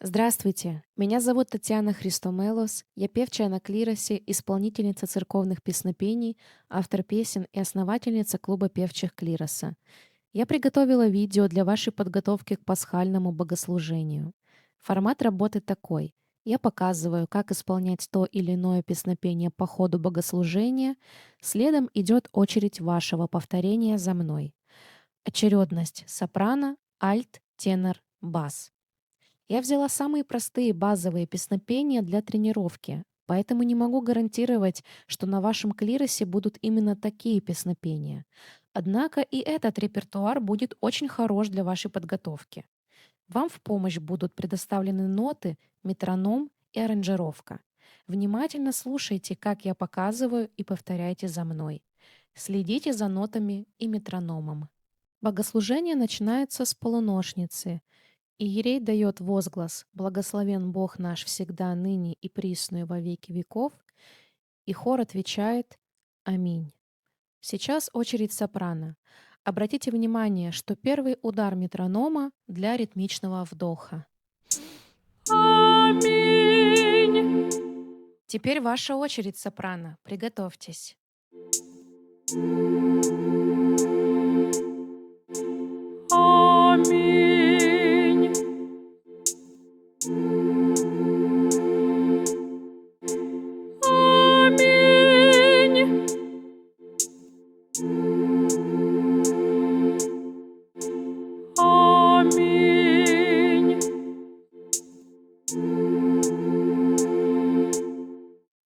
Здравствуйте, меня зовут Татьяна Христомелос, я певчая на клиросе, исполнительница церковных песнопений, автор песен и основательница клуба певчих клироса. Я приготовила видео для вашей подготовки к пасхальному богослужению. Формат работы такой. Я показываю, как исполнять то или иное песнопение по ходу богослужения, следом идет очередь вашего повторения за мной. Очередность сопрано, альт, тенор, бас. Я взяла самые простые базовые песнопения для тренировки, поэтому не могу гарантировать, что на вашем клиросе будут именно такие песнопения. Однако и этот репертуар будет очень хорош для вашей подготовки. Вам в помощь будут предоставлены ноты, метроном и аранжировка. Внимательно слушайте, как я показываю, и повторяйте за мной. Следите за нотами и метрономом. Богослужение начинается с полуношницы. Иерей дает возглас «Благословен Бог наш всегда, ныне и присно и во веки веков», и хор отвечает «Аминь». Сейчас очередь сопрано. Обратите внимание, что первый удар метронома для ритмичного вдоха. Аминь. Теперь ваша очередь сопрано. Приготовьтесь. Аминь. Аминь. Аминь.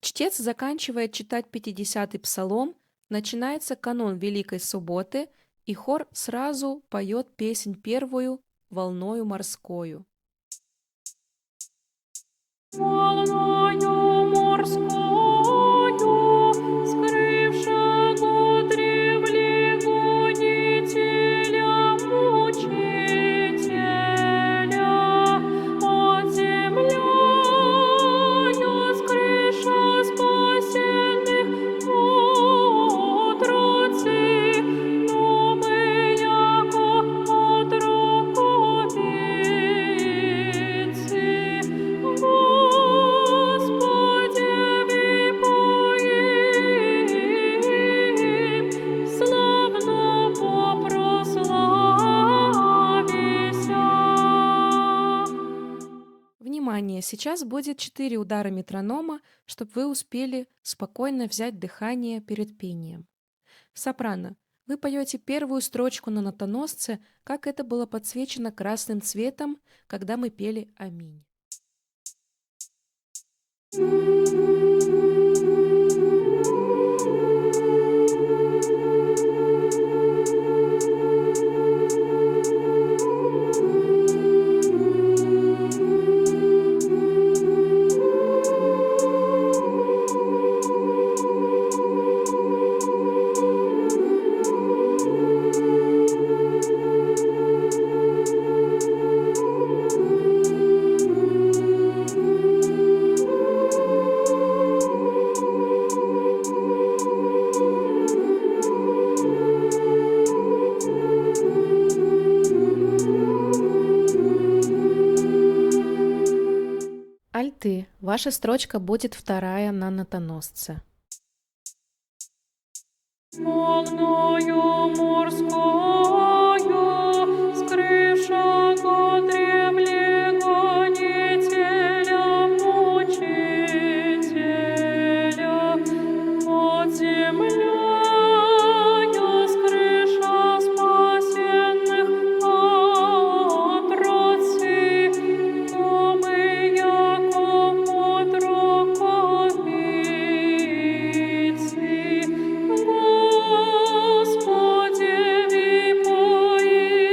Чтец заканчивает читать 50-й псалом, начинается канон Великой Субботы, и хор сразу поет песнь первую «Волною морскою». Волною морскою, скрывшего древле гонителя, мучителя, под землею скрыша спасенных отроцы, но мы яко отроковицы. Господи, випоим, славно попрославися. Внимание! Сейчас будет 4 удара метронома, чтобы вы успели спокойно взять дыхание перед пением. В сопрано вы поете первую строчку на нотоносце, как это было подсвечено красным цветом, когда мы пели «Аминь». Альты. Ваша строчка будет вторая на нотоносце. Волною морскою, скрывшего древле гонителя, мучителя, под землею скрыша спасенных отроцы, но мы яко отроковицы. Господи, випоим,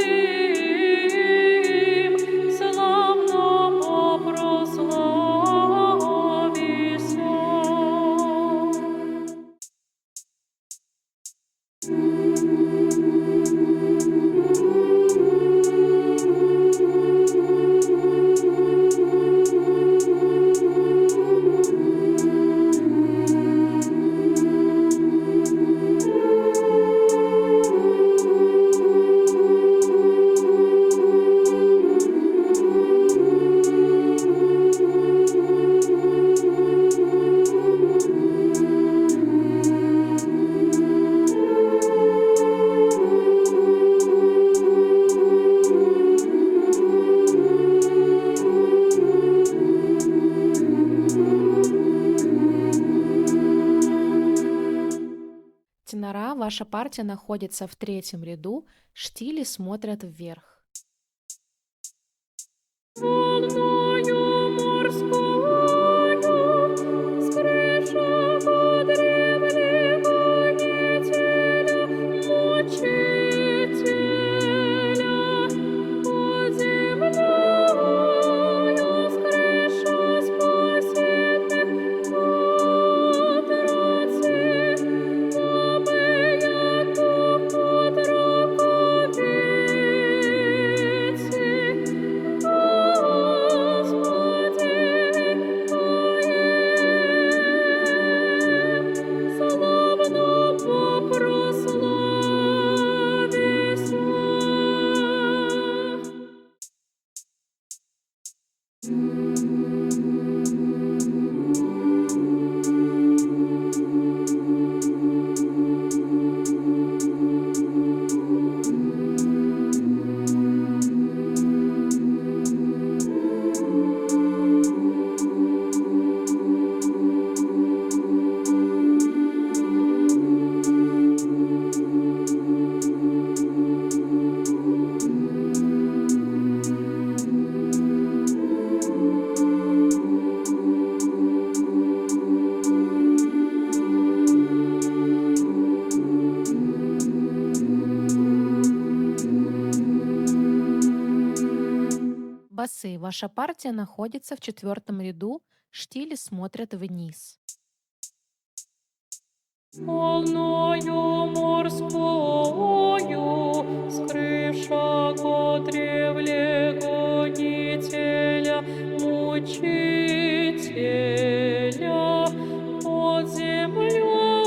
ваша партия находится в третьем ряду, штили смотрят вверх. волною морскою, с крышего древлегонителя, мучителя, под землею, с крыша спасенных отрацы, слабы, яко под раковицы. Господи, векоем, славно попрославися. Басы, ваша партия находится в четвертом ряду, штили смотрят вниз. Волною морскою, с крышего древлегонителя, мучителя, под землею,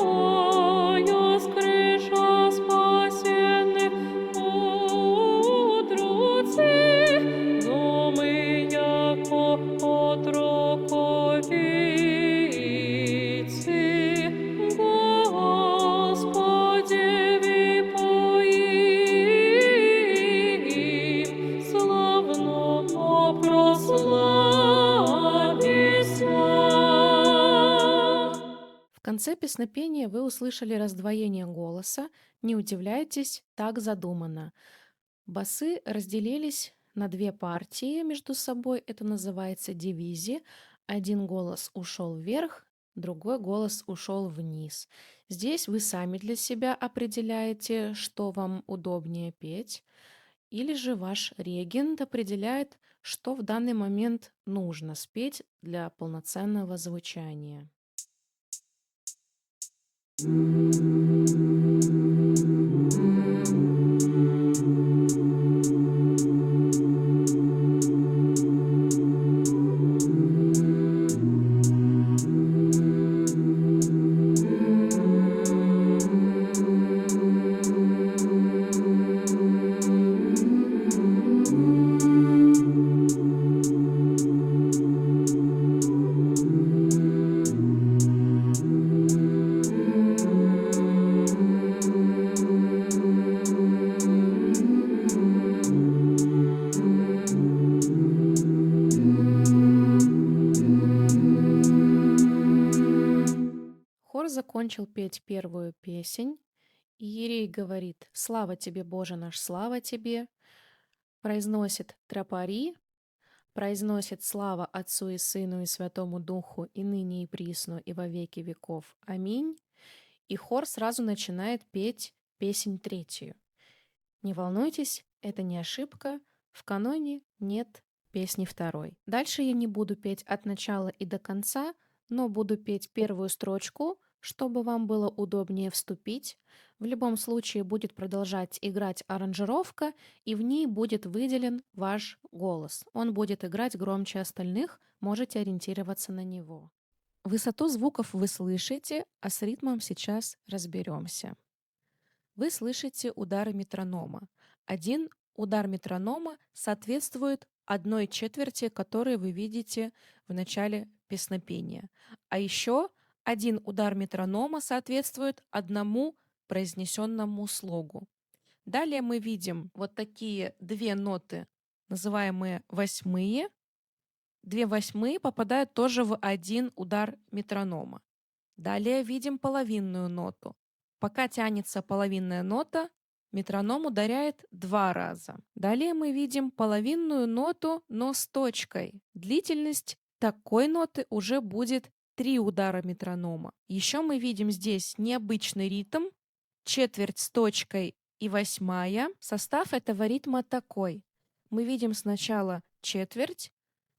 с крыша спасенных отрацы, но мы, яко от раковицы, Господи, векоем, славно попрославися. В конце песнопения вы услышали раздвоение голоса. Не удивляйтесь, так задумано. Басы разделились на две партии между собой. Это называется дивизия. Один голос ушел вверх, другой голос ушел вниз. Здесь вы сами для себя определяете, что вам удобнее петь, или же ваш регент определяет, что в данный момент нужно спеть для полноценного звучания. Хор закончил петь первую песнь. Иерей говорит: «Слава тебе, Боже наш, слава тебе!» Произносит тропари, произносит слава Отцу и Сыну и Святому Духу, и ныне и присно, и во веки веков. Аминь. И хор сразу начинает петь песнь третью. Не волнуйтесь, это не ошибка, в каноне нет песни второй. Дальше я не буду петь от начала и до конца, но буду петь первую строчку, чтобы вам было удобнее вступить. В любом случае будет продолжать играть аранжировка, и в ней будет выделен ваш голос. Он будет играть громче остальных, можете ориентироваться на него. Высоту звуков вы слышите, а с ритмом сейчас разберемся. Вы слышите удары метронома. Один удар метронома соответствует 1/4, которую вы видите в начале песнопения. А еще один удар метронома соответствует одному произнесенному слогу. Далее мы видим вот такие две ноты, называемые восьмые. 2 восьмые попадают тоже в один удар метронома. Далее видим половинную ноту. Пока тянется половинная нота, метроном ударяет 2 раза. Далее мы видим половинную ноту, но с точкой. Длительность такой ноты уже будет 3 удара метронома. Еще мы видим здесь необычный ритм, четверть с точкой и 8. Состав этого ритма такой. Мы видим сначала четверть.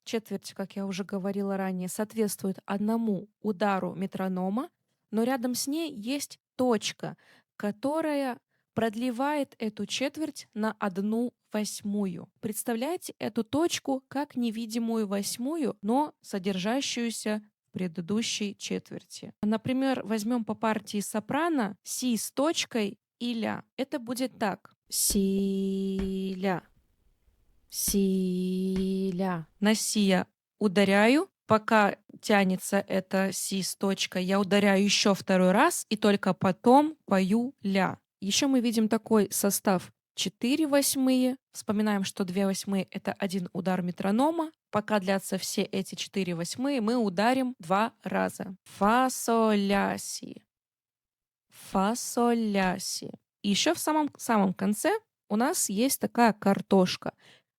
Четверть, как я уже говорила ранее, соответствует 1 удару метронома, но рядом с ней есть точка, которая продлевает эту четверть на 1/8. Представляете эту точку как невидимую 8, но содержащуюся в предыдущей четверти. Например, возьмем по партии сопрано си с точкой и ля. Это будет так. Си, ля. Си, ля. На си я ударяю. Пока тянется это си с точкой, я ударяю еще 2 раз и только потом пою ля. Еще мы видим такой состав 4/8. Вспоминаем, что 2/8 это 1 удар метронома. Пока длятся все эти 4/8, мы ударим 2 раза. Фа, соль, ля, си. Фа, соль, ля, си. И еще в самом конце у нас есть такая картошка.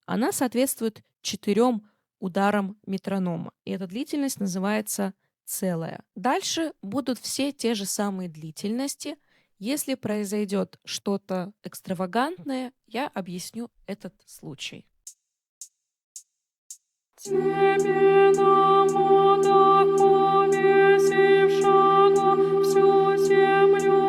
Она соответствует 4 ударам метронома. И эта длительность называется целая. Дальше будут все те же самые длительности. Если произойдет что-то экстравагантное, я объясню этот случай. Тебе на водах повесившего всю землю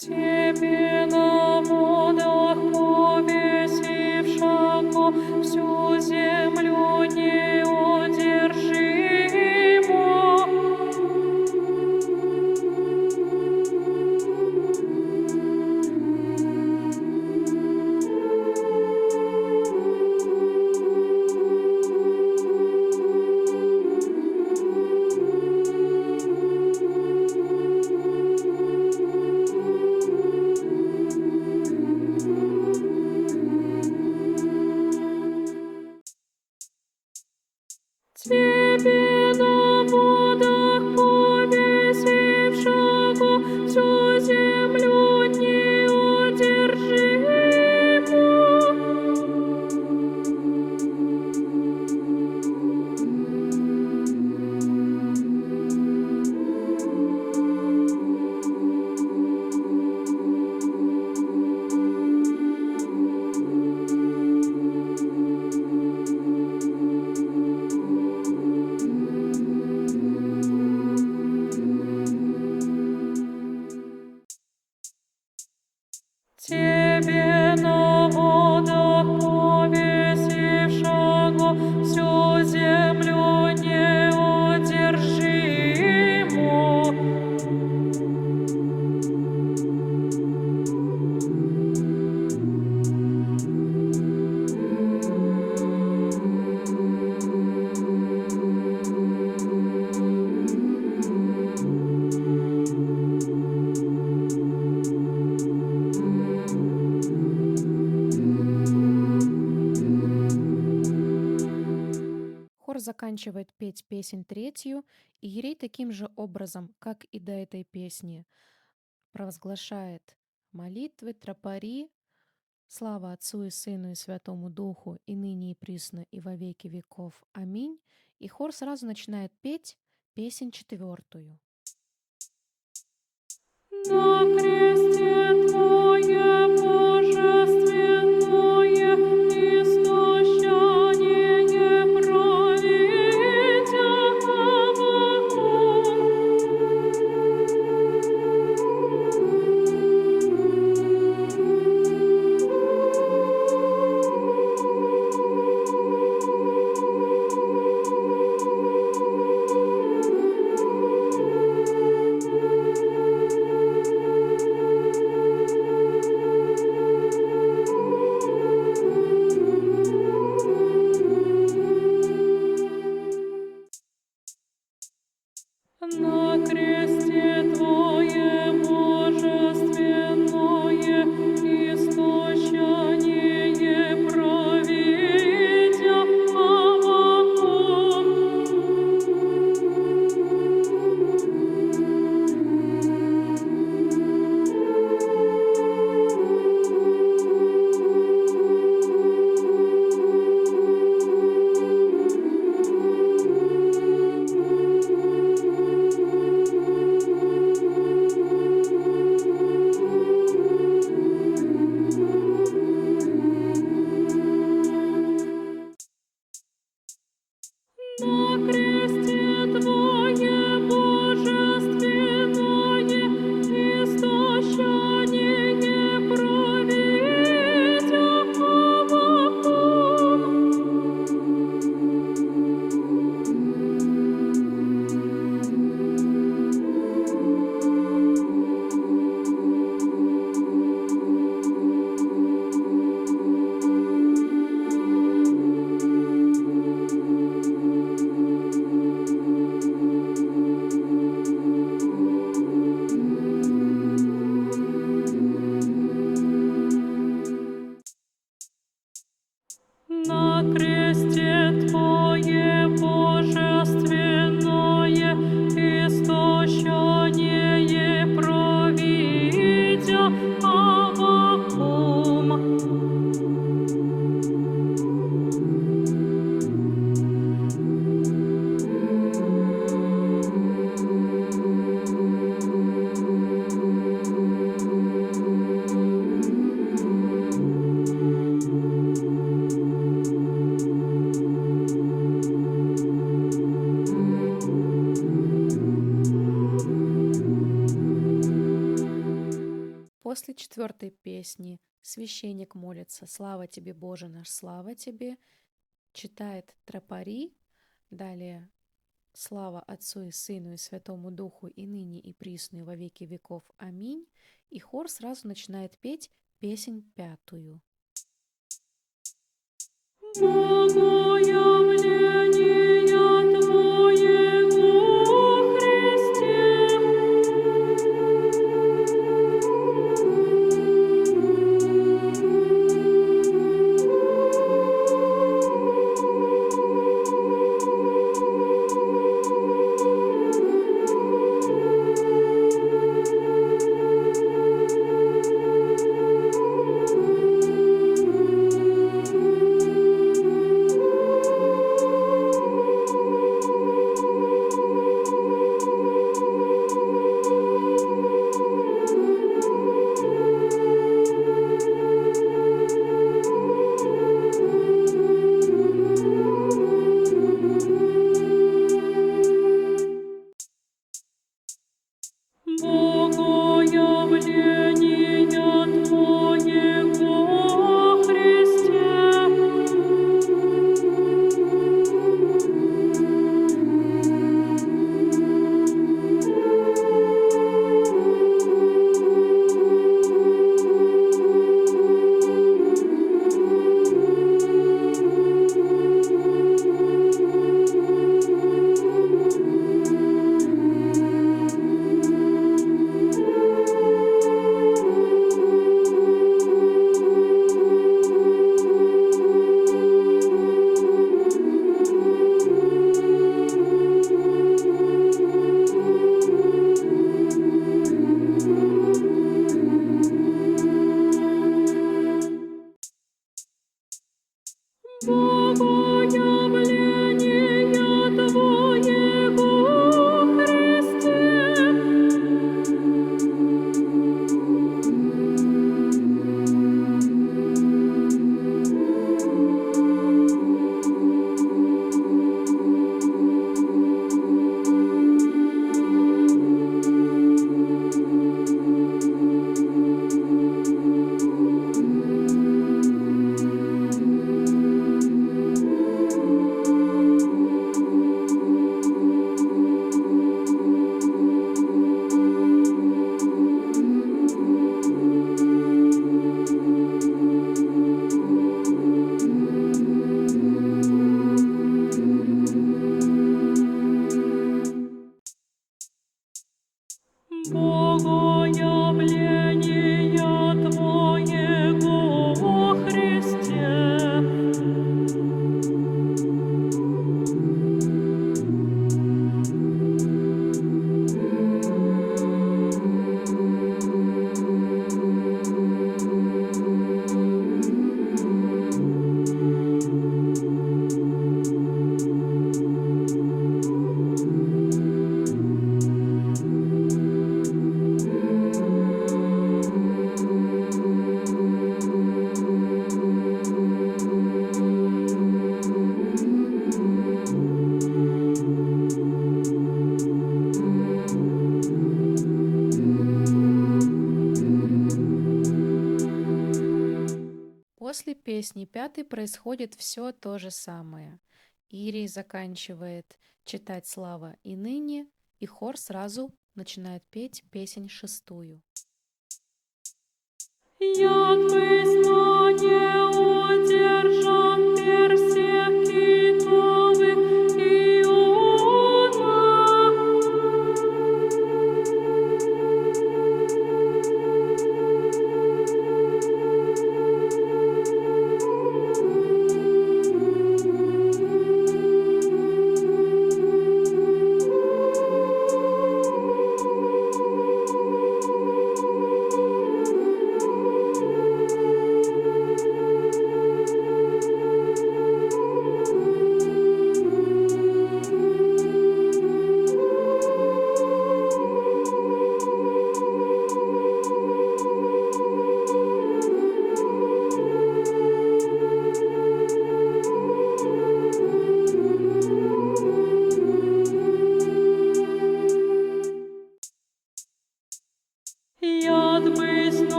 Тебе на водах повесившего всю землю Тебе на водах повесившего всю землю Тебе на водах повесившего всю землю неудержимо. Хор заканчивает петь песнь 3, и иерей таким же образом, как и до этой песни, провозглашает молитвы, тропари, слава Отцу и Сыну и Святому Духу, и ныне и присно, и во веки веков. Аминь. И хор сразу начинает петь песнь 4. На кресте Твое божественное истощение провидя Авакум. После четвертой песни священник молится «Слава тебе, Боже наш, слава тебе», читает тропари, далее «Слава Отцу и Сыну и Святому Духу, и ныне, и присно, и во веки веков. Аминь». И хор сразу начинает петь песнь пятую. Богоявления Твоего, Христе. Богоявления Твоего, Христе. Богоявления Твоего, Христе. Богоявления Твоего, Христе. После песни пятой происходит все то же самое. Ирий заканчивает читать «Слава и ныне», и хор сразу начинает петь песнь шестую. Як признание удержам персех китовых Иона.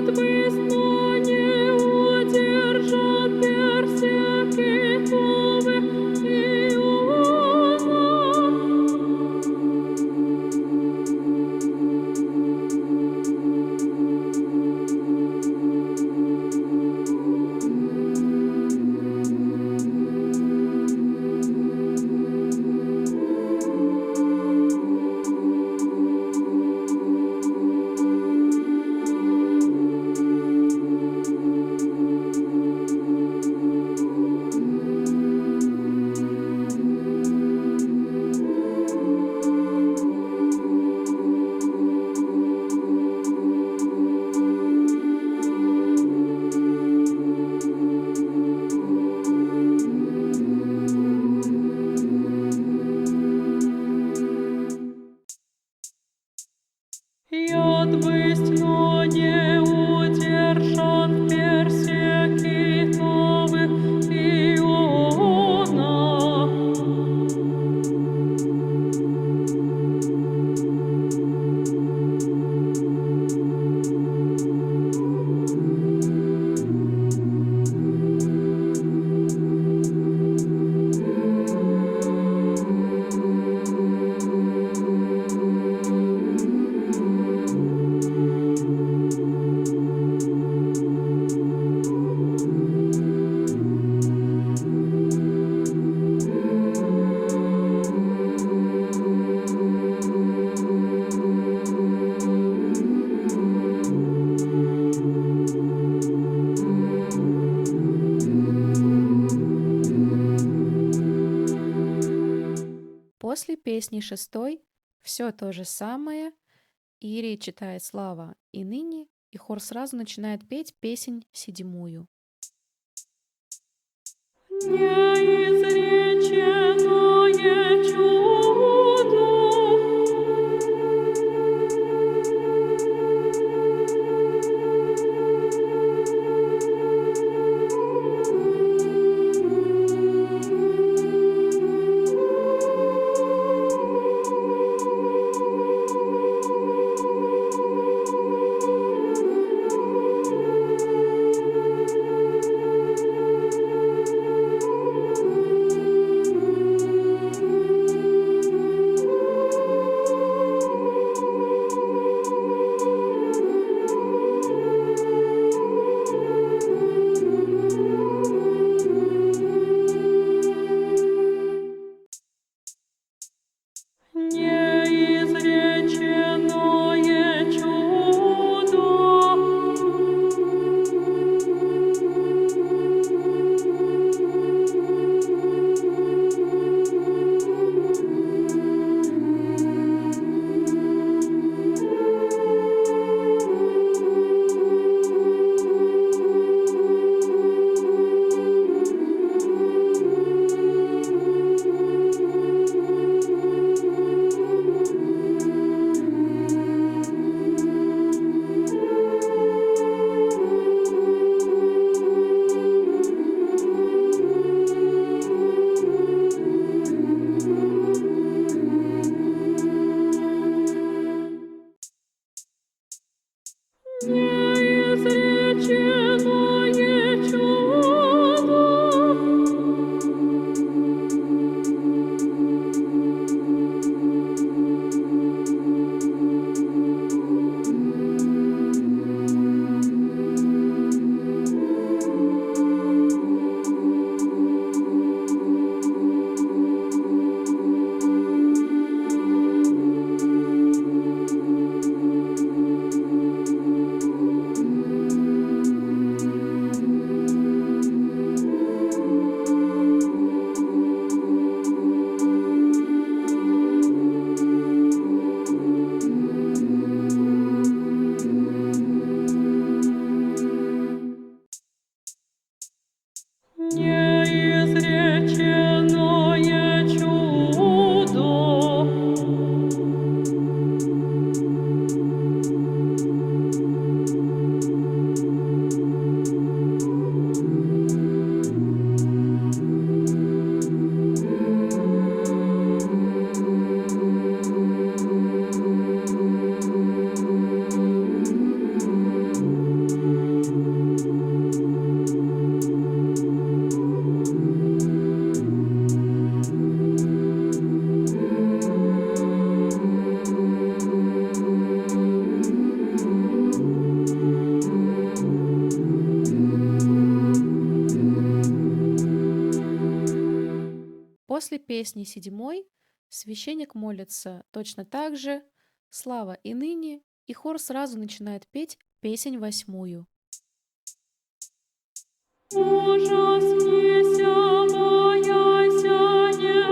бысно не удержат персекитовых Иона. Яд бысно не удержан персекитовых Иона. После песни 6 все то же самое. Иерей читает слава «И ныне», и хор сразу начинает петь песнь 7. Неизреченное чудо. Неизреченное чудо. Неизреченное чудо. После песни 7 священник молится точно так же «Слава и ныне», и хор сразу начинает петь песнь 8. Ужаснися, бояся небо.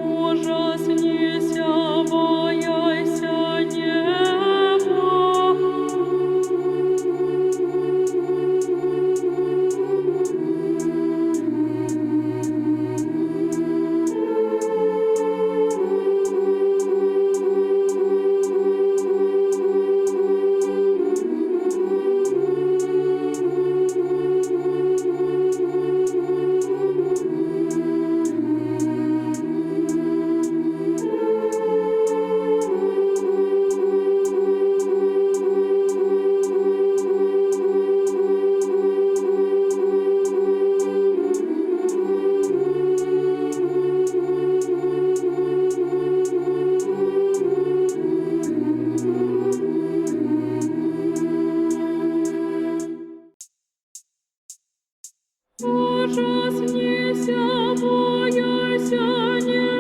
Ужаснися, бояйся неба. Ужаснися, бояйся неба.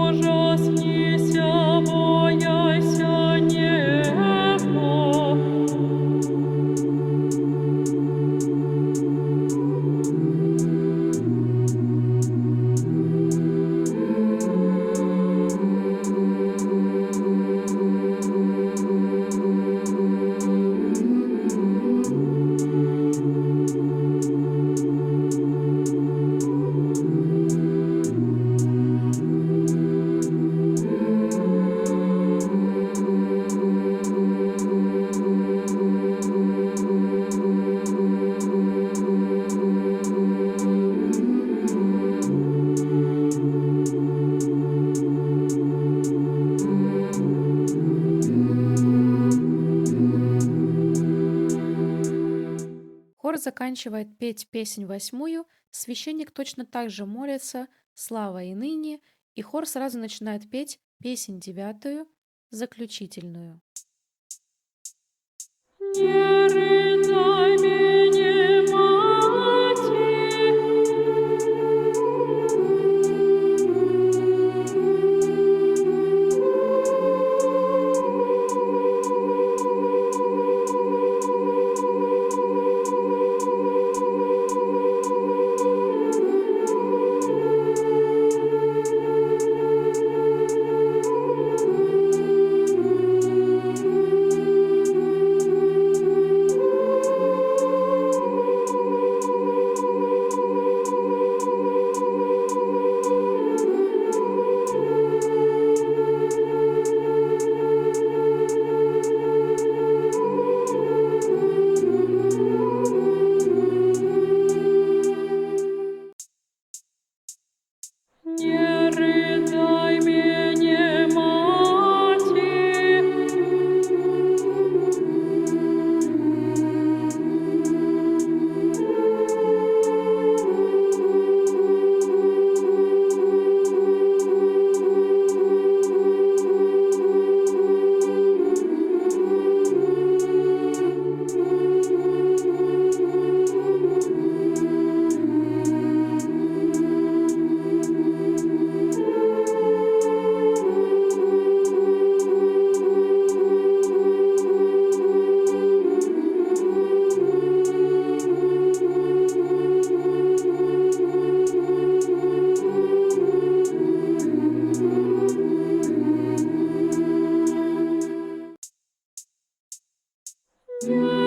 Ужаснися, бояйся неба. Хор заканчивает петь песнь 8, священник точно так же молится «Слава и ныне», и хор сразу начинает петь песнь 9, заключительную. Не рыдай меня, мати. сердце